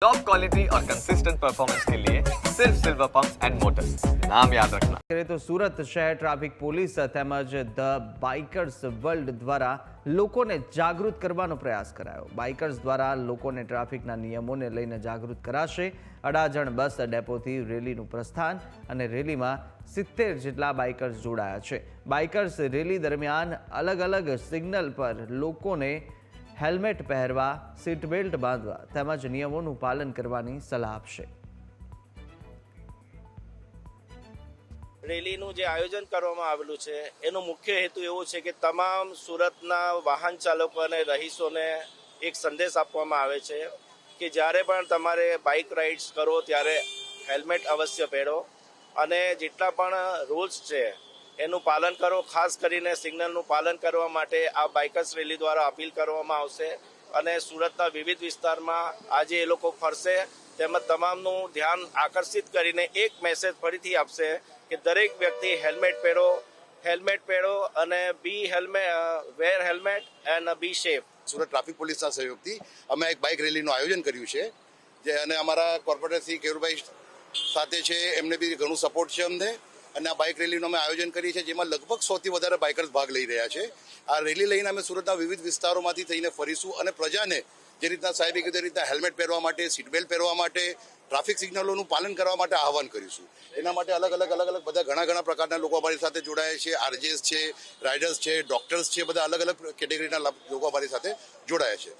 Top quality और consistent performance के लिए सिर्फ सिल्वर पंप्स एंड मोटर्स, नाम याद रखना। तो સુરત શહેર ટ્રાફિક પોલીસ તેમજ ધ બાઇકર્સ વર્લ્ડ દ્વારા લોકોને જાગૃત કરવાનો પ્રયાસ કરાયો। બાઇકર્સ દ્વારા લોકોને ટ્રાફિકના નિયમોને લઈને જાગૃત કરાશે। અડાજણ બસ ડેપોથી રેલીનું પ્રસ્થાન અને રેલીમાં 70 જેટલા બાઇકર્સ જોડાયા છે। બાઇકર્સ રેલી દરમિયાન અલગ અલગ સિગ્નલ પર લોકોને હેલ્મેટ પહેરવા, સીટ બેલ્ટ બાંધવા તેમજ નિયમોનું પાલન કરવાની સલાહ આપશે। રેલીનું જે આયોજન કરવામાં આવેલું છે એનો મુખ્ય હેતુ એવો છે કે તમામ સુરતના વાહન ચાલકો અને રહીશોને એક સંદેશ આપવામાં આવે છે કે જ્યારે પણ તમારે બાઇક રાઇડ્સ કરો ત્યારે હેલ્મેટ અવશ્ય પહેરો અને જેટલા પણ રૂલ્સ છે એનું પાલન કરો। ખાસ કરીને સિગ્નલનું પાલન કરવા માટે આ બાઇકર્સ રેલી દ્વારા અપીલ કરવામાં આવશે અને સુરતના વિવિધ વિસ્તારમાં આજે એ લોકો ફરશે તેમજ તમામનું ધ્યાન આકર્ષિત કરીને એક મેસેજ ફરીથી આપશે કે દરેક વ્યક્તિ હેલ્મેટ પહેરો અને wear helmet and be safe. Surat traffic પોલીસના સહયોગથી અમે એક બાઇક રેલીનું આયોજન કર્યું છે જે અને અમારા કોર્પોરેટર શ્રી કેયુરભાઈ સાથે છે, એમને બી ઘણું સપોર્ટ છે અમને અને આ બાઇક રેલીનું અમે આયોજન કરીએ છીએ જેમાં લગભગ 100થી વધારે બાઇકર્સ ભાગ લઈ રહ્યા છે। આ રેલી લઈને અમે સુરતના વિવિધ વિસ્તારોમાંથી થઈને ફરીશું અને પ્રજાને જે રીતના સાહેબે કીધું એ રીતના હેલ્મેટ પહેરવા માટે, સીટ બેલ્ટ પહેરવા માટે, ટ્રાફિક સિગ્નલોનું પાલન કરવા માટે આહવાન કરીશું। એના માટે અલગ અલગ બધા ઘણા પ્રકારના લોકો અમારી સાથે જોડાયા છે। આરજેસ છે, રાઇડર્સ છે, ડોક્ટર્સ છે, બધા અલગ અલગ કેટેગરીના લોકો અમારી સાથે જોડાયા છે।